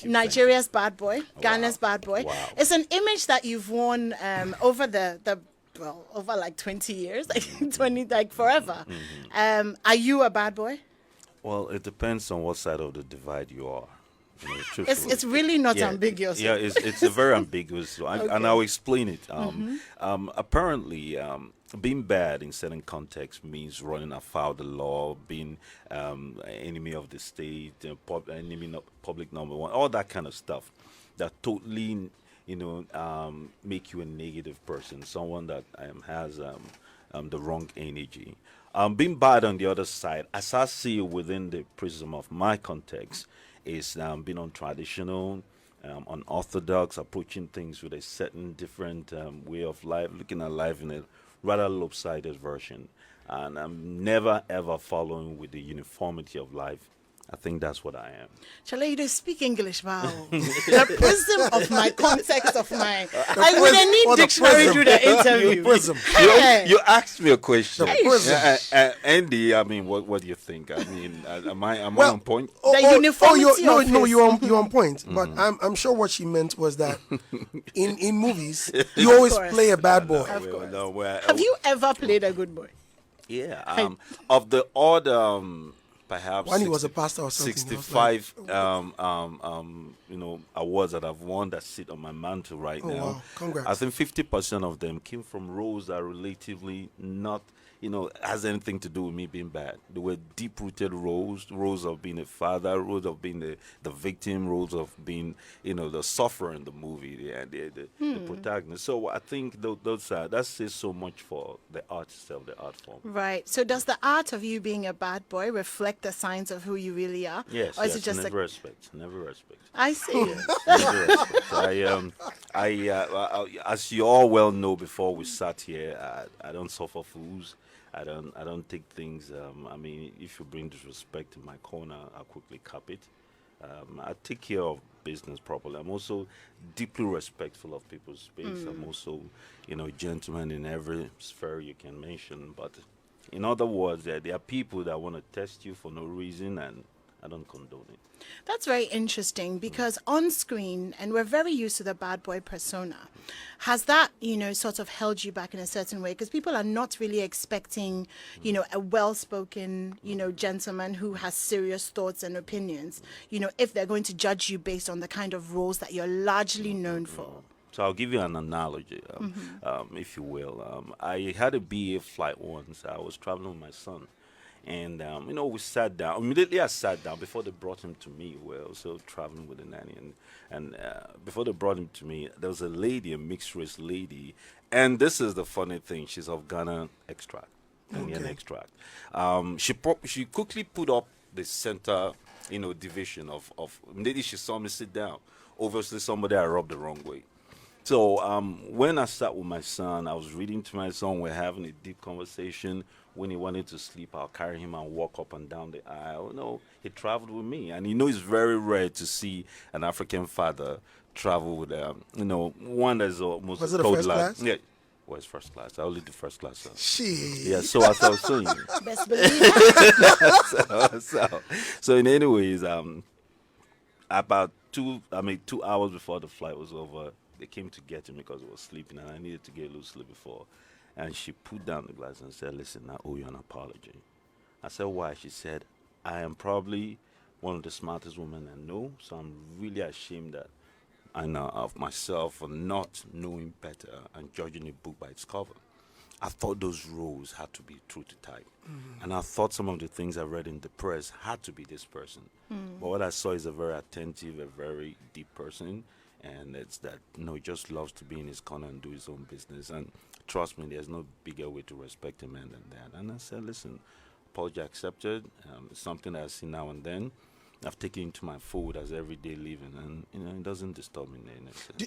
Nigeria's bad boy, Ghana's bad boy. Wow. It's an image that you've worn over over like 20 years, like 20, like forever. Are you a bad boy? Well, it depends on what side of the divide you are. It's really not Yeah, ambiguous. Yeah, it's a very ambiguous, and I'll explain it. Apparently, being bad in certain contexts means running afoul of the law, being enemy of the state, enemy of public number one, all that kind of stuff. That totally, make you a negative person, someone that has the wrong energy. Being bad on the other side, as I see it within the prism of my context, is being untraditional, unorthodox, approaching things with a certain different way of life, looking at life in a rather lopsided version. And I'm never ever following with the uniformity of life. I think that's what I am. Shall you speak English, wow? The prism of my context of my... I wouldn't need dictionary to do the interview. Prism. You asked me a question. Andy, I mean, what do you think? I mean, am I on point? The uniformity you're on point. But I'm sure what she meant was that in movies, you always play a bad boy. Of course. Have you ever played a good boy? Yeah. Of the odd... perhaps when he was a pastor or something. 65 awards that I've won that sit on my mantle right now. Wow. Congrats. I think 50% of them came from roles that are relatively not, has anything to do with me being bad. They were deep-rooted roles of being a father, roles of being the victim, roles of being, the sufferer in the movie, the protagonist. So I think those that says so much for the art itself, the art form. Right. So does the art of you being a bad boy reflect the signs of who you really are? Yes. Or is it just never respect. I see. Never respect. As you all well know, before we sat here, I don't suffer fools. I don't take things. If you bring disrespect to my corner, I'll quickly cap it. I take care of business properly. I'm also deeply respectful of people's space. I'm also, a gentleman in every sphere you can mention. But in other words, there are people that want to test you for no reason, and I don't condone it. That's very interesting because on screen, and we're very used to the bad boy persona, has that, sort of held you back in a certain way? Because people are not really expecting, a well-spoken, gentleman who has serious thoughts and opinions, if they're going to judge you based on the kind of roles that you're largely known for. So I'll give you an analogy, if you will. I had a BA flight once. I was traveling with my son. And, we sat down. Immediately I sat down before they brought him to me. We were also traveling with a nanny. And before they brought him to me, there was a lady, a mixed-race lady. And this is the funny thing. She's of Ghana extract, Ghanaian extract. She quickly put up the center, division of immediately she saw me sit down. Obviously, somebody I rubbed the wrong way. So when I sat with my son, I was reading to my son. We're having a deep conversation. When he wanted to sleep, I'll carry him and walk up and down the aisle. He traveled with me. And it's very rare to see an African father travel with, one that's almost was it a first class? Yeah. Well, it's first class. I only do first class. So. Shit. Yeah, so as I was saying. Best believe. So in any ways, about 2 hours before the flight was over, they came to get him because he was sleeping, and I needed to get a little sleep before. And she put down the glass and said, "Listen, I owe you an apology." I said, "Why?" She said, "I am probably one of the smartest women I know, so I'm really ashamed that I know of myself for not knowing better and judging a book by its cover. I thought those roles had to be true to type. And I thought some of the things I read in the press had to be this person. But what I saw is a very attentive, a very deep person. And it's that, he just loves to be in his corner and do his own business. And trust me, there's no bigger way to respect a man than that." And I said, "Listen, apology accepted. It's something that I see now and then. I've taken into my fold as everyday living, and it doesn't disturb me in any sense."